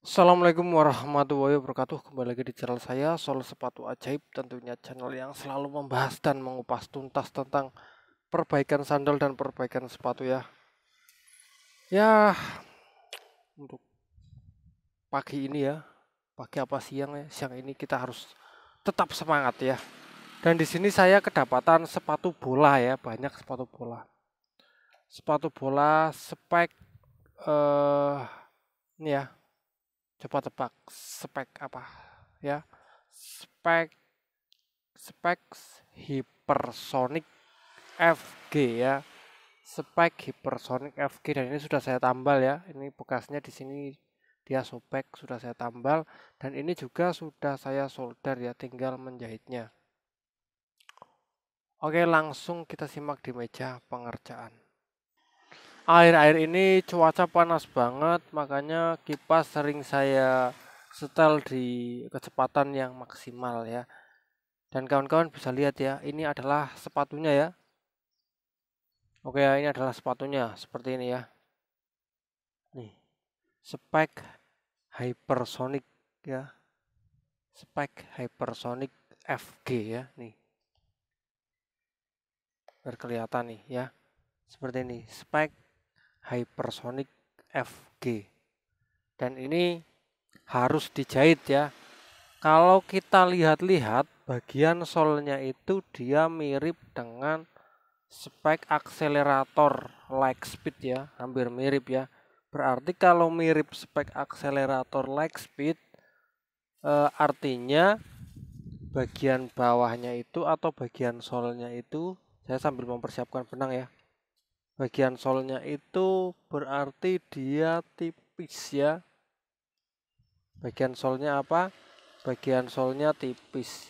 Assalamualaikum warahmatullahi wabarakatuh. Kembali lagi di channel saya, Sol Sepatu Ajaib. Tentunya channel yang selalu membahas dan mengupas tuntas tentang perbaikan sandal dan perbaikan sepatu ya. Ya, untuk pagi ini ya, pagi apa siang ya, siang ini kita harus tetap semangat ya. Dan di sini saya kedapatan sepatu bola ya, banyak sepatu bola. Sepatu bola spek eh ini ya, coba tebak spek apa ya? Spek spek Hypersonic FG ya, spek Hypersonic FG, dan ini sudah saya tambal ya. Ini bekasnya di sini dia sobek, sudah saya tambal, dan ini juga sudah saya solder ya, tinggal menjahitnya. Oke, langsung kita simak di meja pengerjaan. Akhir-akhir ini cuaca panas banget, makanya kipas sering saya setel di kecepatan yang maksimal ya. Dan kawan-kawan bisa lihat ya, ini adalah sepatunya ya. Oke ya, ini adalah sepatunya seperti ini ya. Nih, spek Hypersonic ya. Spek Hypersonic FG ya, nih. Biar kelihatan nih ya. Seperti ini, spek Hypersonic FG. Dan ini harus dijahit ya. Kalau kita lihat-lihat bagian solnya itu dia mirip dengan spek akselerator Lightspeed ya, hampir mirip ya. Berarti kalau mirip spek akselerator Lightspeed, artinya bagian bawahnya itu atau bagian solnya itu, saya sambil mempersiapkan benang ya. Bagian solnya itu berarti dia tipis ya. Bagian solnya apa? Bagian solnya tipis.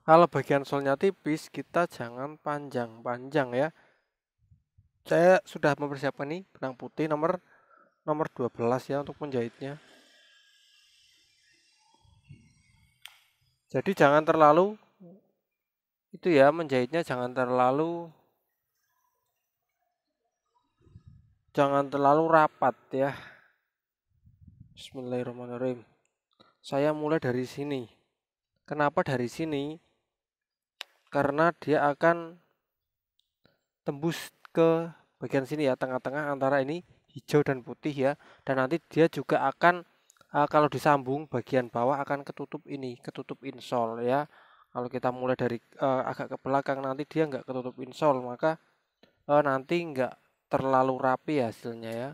Kalau bagian solnya tipis, kita jangan panjang-panjang ya. Saya sudah mempersiapkan nih benang putih nomor 12 ya untuk menjahitnya. Jadi jangan terlalu itu ya, menjahitnya jangan terlalu rapat ya. Bismillahirrahmanirrahim. Saya mulai dari sini. Kenapa dari sini? Karena dia akan tembus ke bagian sini ya, tengah-tengah antara ini hijau dan putih ya. Dan nanti dia juga akan kalau disambung bagian bawah akan ketutup ini, ketutup insole ya. Kalau kita mulai dari agak ke belakang nanti dia nggak ketutup insole, maka nanti nggak terlalu rapi hasilnya ya.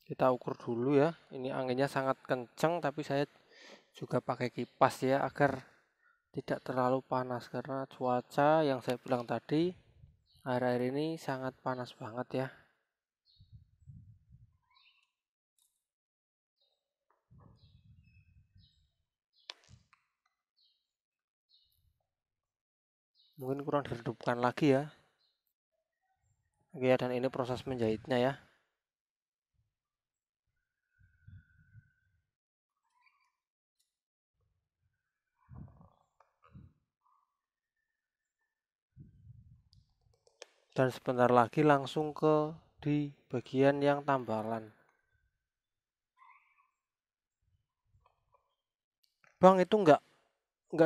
Kita ukur dulu ya. Ini anginnya sangat kencang, tapi saya juga pakai kipas ya agar tidak terlalu panas, karena cuaca yang saya bilang tadi akhir-akhir ini sangat panas banget ya. Mungkin kurang diredupkan lagi ya. Oke ya, dan ini proses menjahitnya ya. Dan sebentar lagi langsung ke di bagian yang tambalan. Bang, itu nggak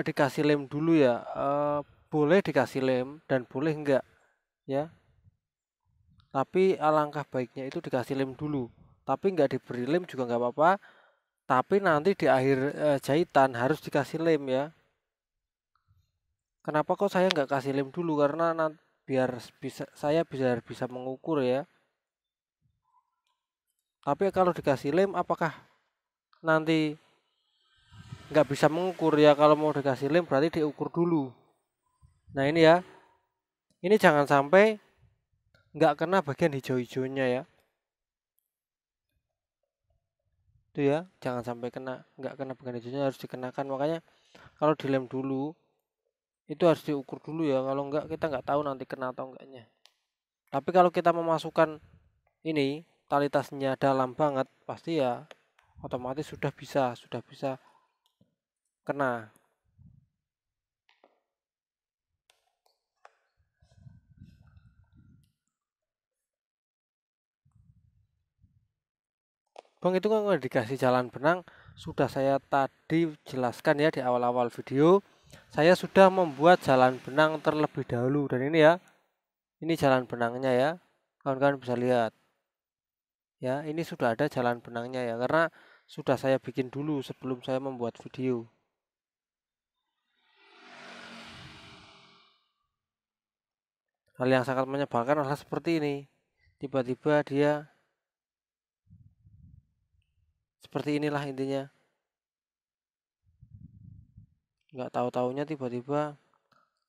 dikasih lem dulu ya? Boleh dikasih lem dan boleh enggak ya. Tapi alangkah baiknya itu dikasih lem dulu. Tapi nggak diberi lem juga nggak apa-apa. Tapi nanti di akhir jahitan harus dikasih lem ya. Kenapa kok saya nggak kasih lem dulu? Karena nanti biar bisa mengukur ya. Tapi kalau dikasih lem, apakah nanti nggak bisa mengukur ya? Kalau mau dikasih lem berarti diukur dulu. Nah ini ya, ini jangan sampai nggak kena bagian hijau-hijaunya ya. Itu ya, jangan sampai nggak kena bagian hijaunya, harus dikenakan. Makanya kalau dilem dulu itu harus diukur dulu ya. Kalau nggak kita nggak tahu nanti kena atau enggaknya. Tapi kalau kita memasukkan ini tali tasnya dalam banget, pasti ya otomatis sudah bisa kena. Bang, itu kan dikasih jalan benang, sudah saya tadi jelaskan ya di awal-awal video. Saya sudah membuat jalan benang terlebih dahulu, dan ini ya, ini jalan benangnya ya. Kawan-kawan bisa lihat. Ya, ini sudah ada jalan benangnya ya, karena sudah saya bikin dulu sebelum saya membuat video. Hal yang sangat menyebalkan adalah seperti ini. Tiba-tiba dia seperti inilah intinya. Nggak tahu-taunya tiba-tiba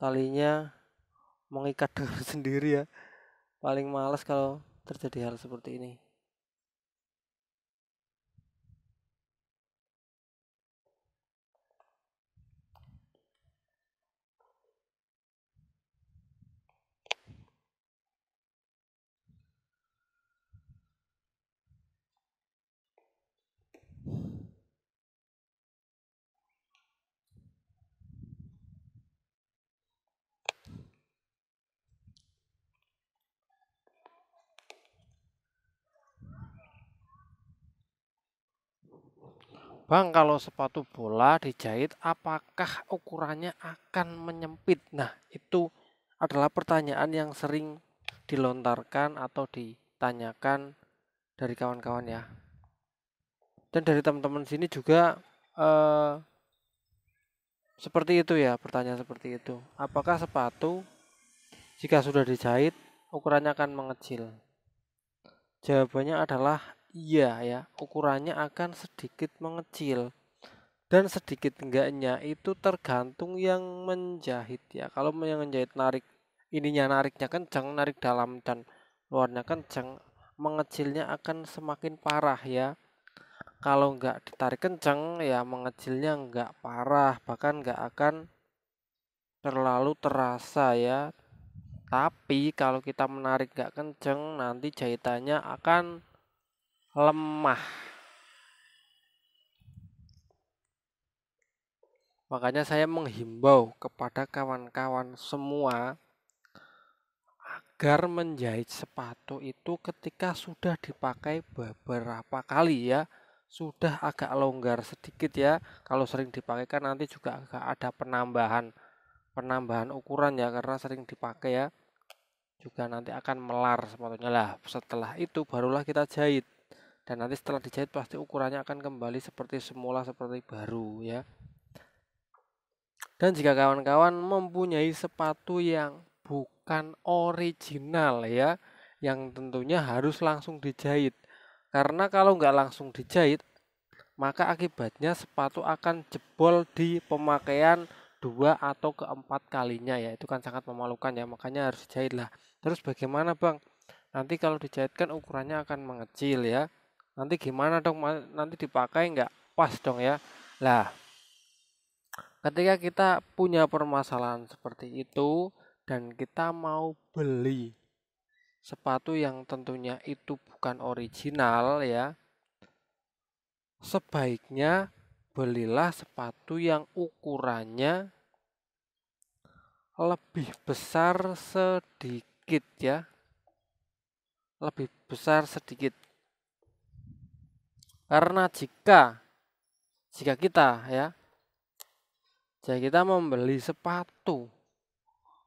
talinya mengikat dengan sendiri ya. Paling males kalau terjadi hal seperti ini. Bang, kalau sepatu bola dijahit, apakah ukurannya akan menyempit? Nah, itu adalah pertanyaan yang sering dilontarkan atau ditanyakan dari kawan-kawan ya. Dan dari teman-teman sini juga seperti itu ya, pertanyaan seperti itu. Apakah sepatu jika sudah dijahit ukurannya akan mengecil? Jawabannya adalah iya ya, ukurannya akan sedikit mengecil. Dan sedikit enggaknya itu tergantung yang menjahit ya. Kalau yang menjahit nariknya kencang, narik dalam dan luarnya kencang, mengecilnya akan semakin parah ya. Kalau enggak ditarik kencang ya mengecilnya enggak parah, bahkan enggak akan terlalu terasa ya. Tapi kalau kita menarik enggak kencang, nanti jahitannya akan lemah. Makanya saya menghimbau kepada kawan-kawan semua agar menjahit sepatu itu ketika sudah dipakai beberapa kali ya, sudah agak longgar sedikit ya. Kalau sering dipakai kan nanti juga agak ada penambahan ukuran ya, karena sering dipakai ya. Juga nanti akan melar sepatunya lah. Setelah itu barulah kita jahit. Dan nanti setelah dijahit pasti ukurannya akan kembali seperti semula, seperti baru ya. Dan jika kawan-kawan mempunyai sepatu yang bukan original ya, yang tentunya harus langsung dijahit. Karena kalau nggak langsung dijahit, maka akibatnya sepatu akan jebol di pemakaian 2 atau keempat kalinya ya. Itu kan sangat memalukan ya, makanya harus dijahit lah. Terus bagaimana Bang? Nanti kalau dijahitkan ukurannya akan mengecil ya. Nanti gimana dong? Nanti dipakai nggak pas dong ya. Lah, ketika kita punya permasalahan seperti itu dan kita mau beli sepatu yang tentunya itu bukan original ya, sebaiknya belilah sepatu yang ukurannya lebih besar sedikit ya, lebih besar sedikit. Karena jika kita membeli sepatu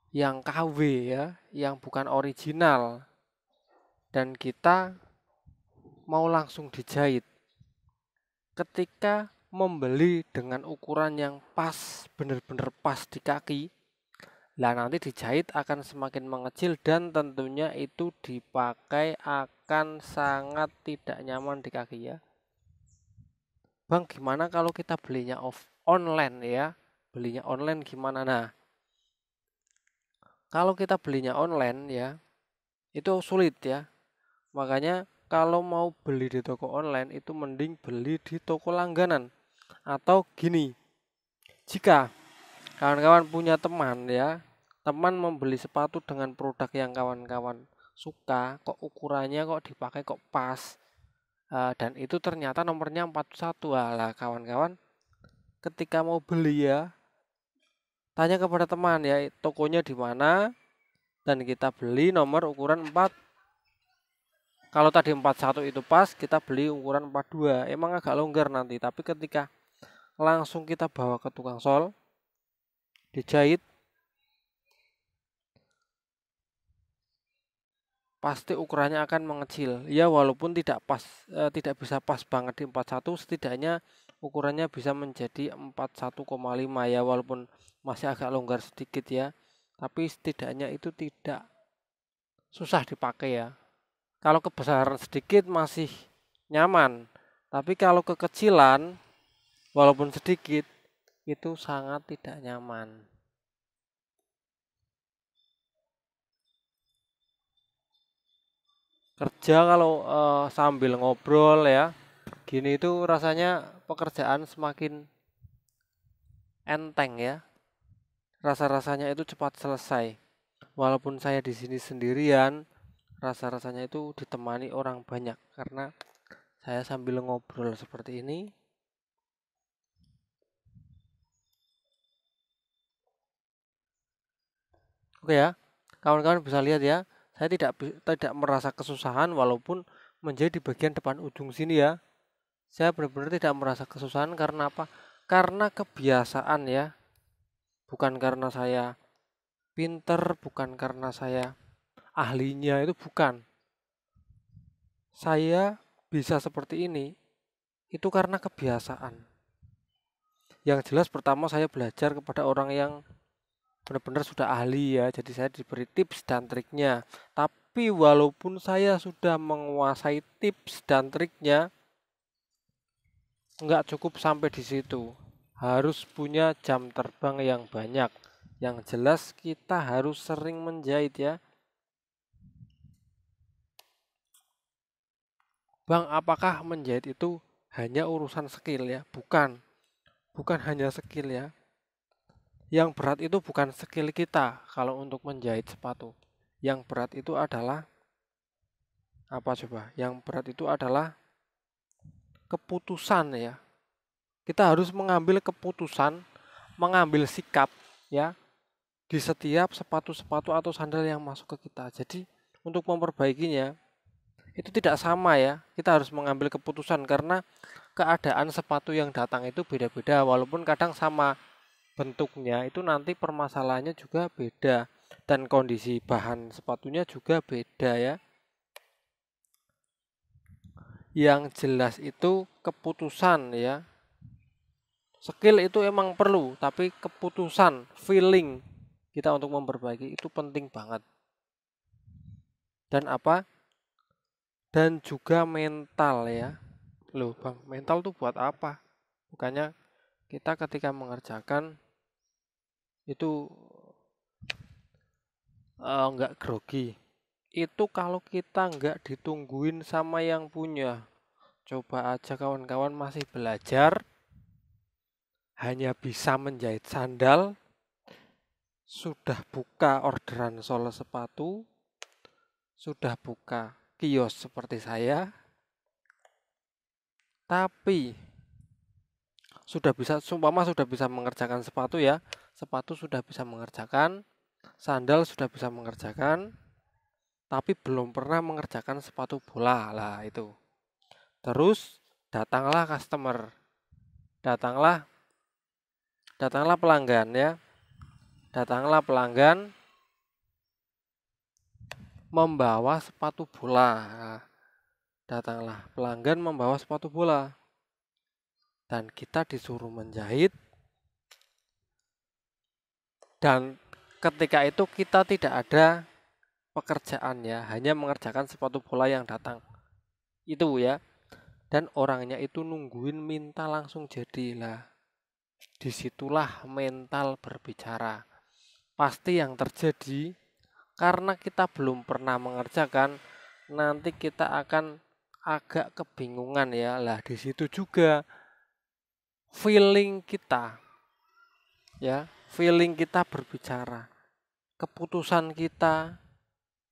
yang KW ya, yang bukan original, dan kita mau langsung dijahit, ketika membeli dengan ukuran yang pas, benar-benar pas di kaki, lah nanti dijahit akan semakin mengecil dan tentunya itu dipakai akan sangat tidak nyaman di kaki ya. Bang, gimana kalau kita belinya online ya? Belinya online gimana? Nah, kalau kita belinya online ya, itu sulit ya. Makanya kalau mau beli di toko online itu mending beli di toko langganan. Atau gini, jika kawan-kawan punya teman ya, teman membeli sepatu dengan produk yang kawan-kawan suka, kok ukurannya kok dipakai kok pas, Dan itu ternyata nomornya 41. Lah kawan-kawan, ketika mau beli ya, tanya kepada teman ya, tokonya di mana, dan kita beli nomor ukuran 4. Kalau tadi 41 itu pas, kita beli ukuran 42. Emang agak longgar nanti, tapi ketika langsung kita bawa ke tukang sol, dijahit, pasti ukurannya akan mengecil. Ya walaupun tidak pas, tidak bisa pas banget di 41, setidaknya ukurannya bisa menjadi 41,5 ya, walaupun masih agak longgar sedikit ya. Tapi setidaknya itu tidak susah dipakai ya. Kalau kebesaran sedikit masih nyaman, tapi kalau kekecilan walaupun sedikit itu sangat tidak nyaman. Kerja kalau sambil ngobrol ya, gini itu rasanya pekerjaan semakin enteng ya. Rasa-rasanya itu cepat selesai. Walaupun saya di sini sendirian, rasa-rasanya itu ditemani orang banyak karena saya sambil ngobrol seperti ini. Oke ya, kawan-kawan bisa lihat ya, saya tidak merasa kesusahan walaupun menjadi bagian depan ujung sini ya. Saya benar-benar tidak merasa kesusahan karena apa? Karena kebiasaan ya. Bukan karena saya pinter, bukan karena saya ahlinya, itu bukan. Saya bisa seperti ini itu karena kebiasaan. Yang jelas pertama saya belajar kepada orang yang benar-benar sudah ahli ya, jadi saya diberi tips dan triknya. Tapi walaupun saya sudah menguasai tips dan triknya, nggak cukup sampai di situ. Harus punya jam terbang yang banyak. Yang jelas kita harus sering menjahit ya. Bang, apakah menjahit itu hanya urusan skill ya? Bukan. Bukan hanya skill ya. Yang berat itu bukan skill kita kalau untuk menjahit sepatu. Yang berat itu adalah apa coba? Yang berat itu adalah keputusan ya. Kita harus mengambil keputusan, mengambil sikap ya di setiap sepatu-sepatu atau sandal yang masuk ke kita. Jadi untuk memperbaikinya itu tidak sama ya. Kita harus mengambil keputusan karena keadaan sepatu yang datang itu beda-beda. Walaupun kadang sama bentuknya, itu nanti permasalahannya juga beda dan kondisi bahan sepatunya juga beda ya. Yang jelas itu keputusan ya. Skill itu emang perlu, tapi keputusan, feeling kita untuk memperbaiki itu penting banget. Dan apa? Dan juga mental ya. Loh bang, mental tuh buat apa? Bukannya kita ketika mengerjakan itu nggak grogi. Itu kalau kita nggak ditungguin sama yang punya. Coba aja kawan-kawan masih belajar, hanya bisa menjahit sandal, sudah buka orderan sol sepatu, sudah buka kios seperti saya, tapi sudah bisa mengerjakan sepatu ya, sepatu sudah bisa mengerjakan, sandal sudah bisa mengerjakan, tapi belum pernah mengerjakan sepatu bola lah itu. Terus datanglah customer, datanglah pelanggan ya, datanglah pelanggan membawa sepatu bola. Datanglah pelanggan membawa sepatu bola. Dan kita disuruh menjahit. Dan ketika itu kita tidak ada pekerjaan ya, hanya mengerjakan sepatu bola yang datang. Itu ya. Dan orangnya itu nungguin minta langsung jadilah. Disitulah mental berbicara. Pasti yang terjadi karena kita belum pernah mengerjakan, nanti kita akan agak kebingungan ya. Lah di situ juga feeling kita ya, feeling kita berbicara. Keputusan kita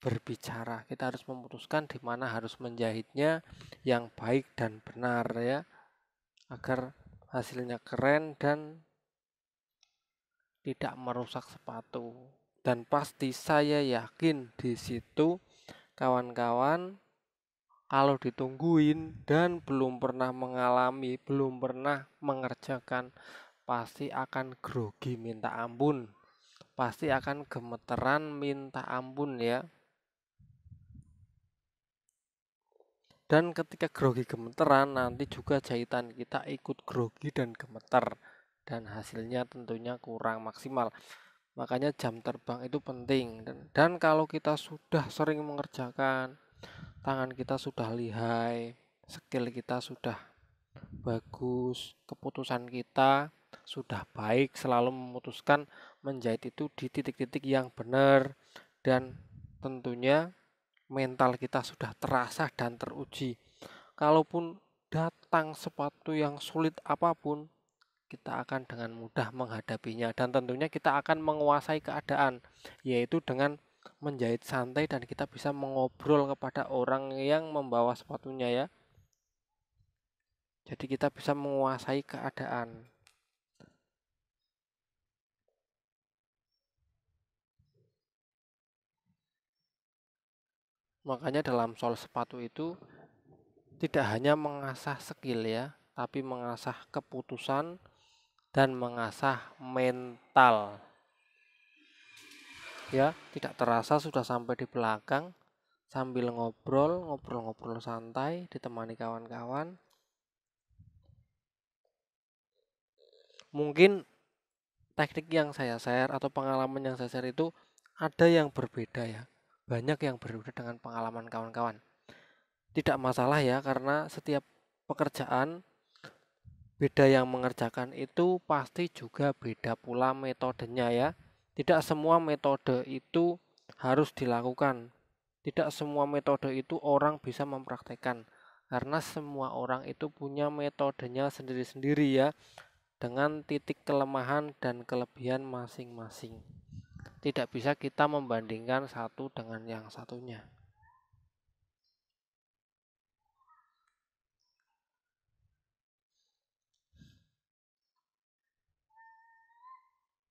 berbicara. Kita harus memutuskan di mana harus menjahitnya yang baik dan benar ya, agar hasilnya keren dan tidak merusak sepatu. Dan pasti saya yakin di situ kawan-kawan kalau ditungguin dan belum pernah mengalami, belum pernah mengerjakan, pasti akan grogi minta ampun. Pasti akan gemeteran minta ampun ya. Dan ketika grogi gemeteran, nanti juga jahitan kita ikut grogi dan gemeter. Dan hasilnya tentunya kurang maksimal. Makanya jam terbang itu penting. Dan kalau kita sudah sering mengerjakan, tangan kita sudah lihai, skill kita sudah bagus, keputusan kita sudah baik, selalu memutuskan menjahit itu di titik-titik yang benar, dan tentunya mental kita sudah terasa dan teruji. Kalaupun datang sepatu yang sulit apapun, kita akan dengan mudah menghadapinya, dan tentunya kita akan menguasai keadaan, yaitu dengan menjahit santai dan kita bisa mengobrol kepada orang yang membawa sepatunya ya. Jadi kita bisa menguasai keadaan. Makanya dalam soal sepatu itu tidak hanya mengasah skill ya, tapi mengasah keputusan dan mengasah mental. Ya, tidak terasa sudah sampai di belakang sambil ngobrol santai ditemani kawan-kawan. Mungkin teknik yang saya share atau pengalaman yang saya share itu ada yang berbeda ya. Banyak yang berbeda dengan pengalaman kawan-kawan. Tidak masalah ya, karena setiap pekerjaan beda yang mengerjakan itu pasti juga beda pula metodenya ya. Tidak semua metode itu harus dilakukan. Tidak semua metode itu orang bisa mempraktekkan. Karena semua orang itu punya metodenya sendiri-sendiri ya, dengan titik kelemahan dan kelebihan masing-masing. Tidak bisa kita membandingkan satu dengan yang satunya.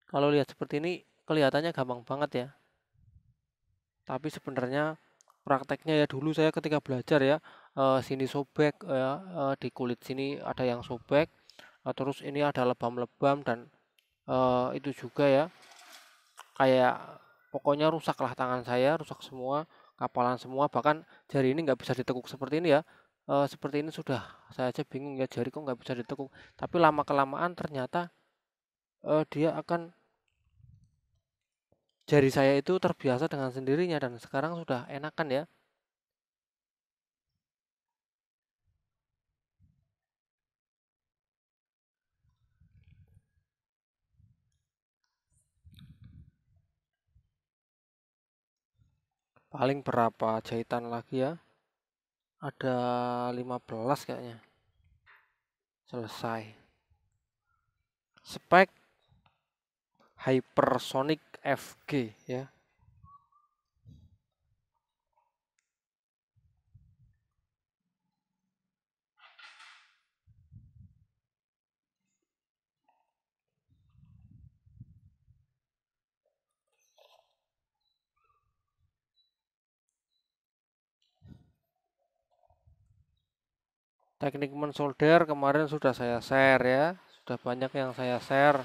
Kalau lihat seperti ini kelihatannya gampang banget ya. Tapi sebenarnya prakteknya ya, dulu saya ketika belajar ya, sini sobek ya, di kulit sini ada yang sobek, terus ini ada lebam-lebam, dan itu juga ya, kayak pokoknya rusak lah, tangan saya rusak semua, kapalan semua, bahkan jari ini nggak bisa ditekuk seperti ini ya. Seperti ini sudah saya aja bingung ya, jari kok nggak bisa ditekuk. Tapi lama kelamaan ternyata dia akan, jari saya itu terbiasa dengan sendirinya dan sekarang sudah enakan ya. Paling berapa jahitan lagi ya? Ada 15 kayaknya. Selesai. Spek Hypersonic FG ya. Teknik mensolder kemarin sudah saya share ya. Sudah banyak yang saya share.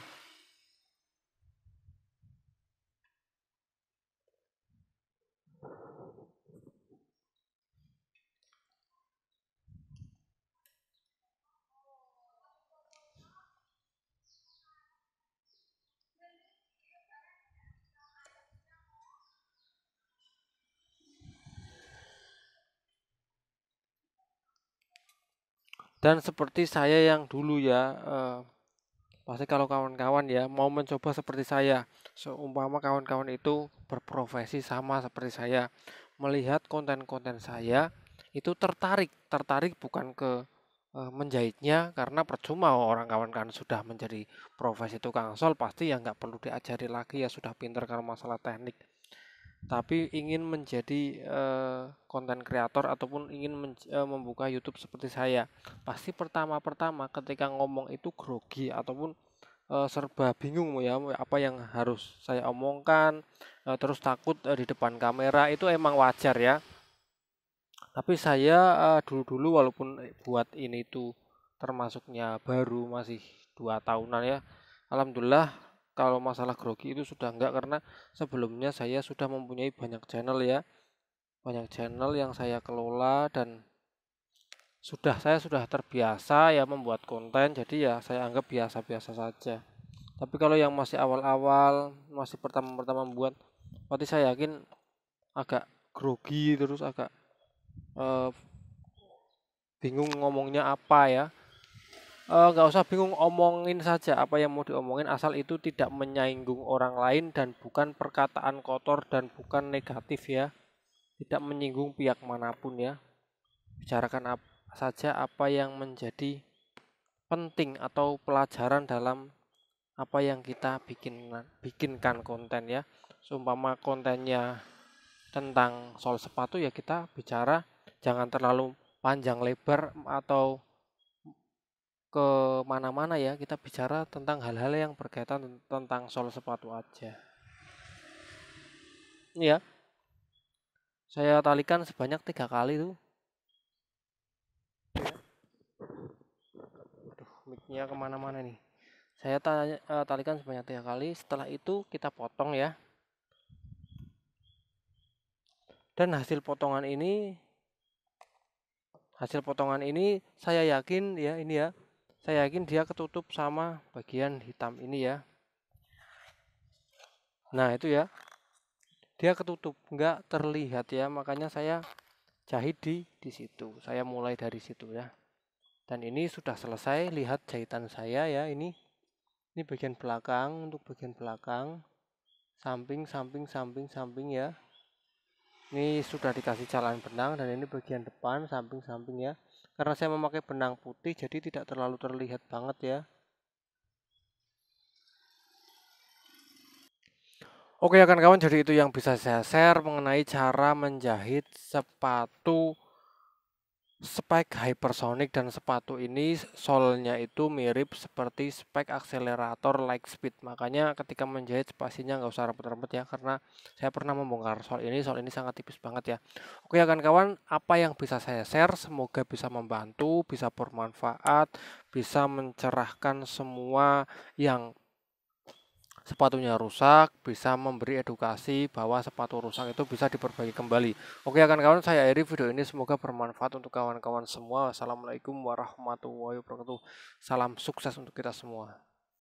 Dan seperti saya yang dulu ya, pasti kalau kawan-kawan ya mau mencoba seperti saya, seumpama kawan-kawan itu berprofesi sama seperti saya, melihat konten-konten saya itu tertarik bukan ke menjahitnya, karena percuma orang kawan-kawan sudah menjadi profesi tukang sol, pasti ya nggak perlu diajari lagi ya, sudah pinter kalau masalah teknik. tapi ingin menjadi konten kreator ataupun ingin membuka YouTube seperti saya, pasti pertama-pertama ketika ngomong itu grogi ataupun serba bingung ya apa yang harus saya omongkan, terus takut di depan kamera itu emang wajar ya. Tapi saya dulu-dulu walaupun buat ini tuh termasuknya baru masih 2 tahunan ya. Alhamdulillah kalau masalah grogi itu sudah enggak karena sebelumnya saya sudah mempunyai banyak channel ya. Banyak channel yang saya kelola dan saya sudah terbiasa ya membuat konten jadi ya saya anggap biasa-biasa saja. Tapi kalau yang masih awal-awal, masih pertama-pertama membuat, berarti saya yakin agak grogi terus agak eh, bingung ngomongnya apa ya. Nggak usah bingung, omongin saja apa yang mau diomongin asal itu tidak menyinggung orang lain dan bukan perkataan kotor dan bukan negatif ya, tidak menyinggung pihak manapun ya. Bicarakan saja apa yang menjadi penting atau pelajaran dalam apa yang kita bikinkan konten ya. Seumpama kontennya tentang soal sepatu ya kita bicara jangan terlalu panjang lebar atau ke mana-mana ya, kita bicara tentang hal-hal yang berkaitan tentang soal sepatu aja. Ya, saya talikan sebanyak 3 kali tuh. Aduh, mic-nya kemana-mana nih. Saya talikan sebanyak 3 kali. Setelah itu kita potong ya. Dan hasil potongan ini saya yakin ya ini ya. Saya yakin dia ketutup sama bagian hitam ini ya. Nah, itu ya. Dia ketutup, nggak terlihat ya. Makanya saya jahit di situ. Saya mulai dari situ ya. Dan ini sudah selesai, lihat jahitan saya ya ini. Ini bagian belakang, untuk bagian belakang. Samping ya. Ini sudah dikasih calahan benang dan ini bagian depan samping ya. Karena saya memakai benang putih jadi tidak terlalu terlihat banget ya. Oke ya kawan-kawan, jadi itu yang bisa saya share mengenai cara menjahit sepatu spek hypersonic, dan sepatu ini solnya itu mirip seperti spek akselerator Lightspeed. Makanya ketika menjahit spasinya nggak usah repot-repot ya, karena saya pernah membongkar sol ini sangat tipis banget ya. Oke ya kawan-kawan, apa yang bisa saya share semoga bisa membantu, bisa bermanfaat, bisa mencerahkan semua yang sepatunya rusak, bisa memberi edukasi bahwa sepatu rusak itu bisa diperbaiki kembali. Oke kawan-kawan, saya akhiri video ini, semoga bermanfaat untuk kawan-kawan semua. Assalamualaikum warahmatullahi wabarakatuh. Salam sukses untuk kita semua.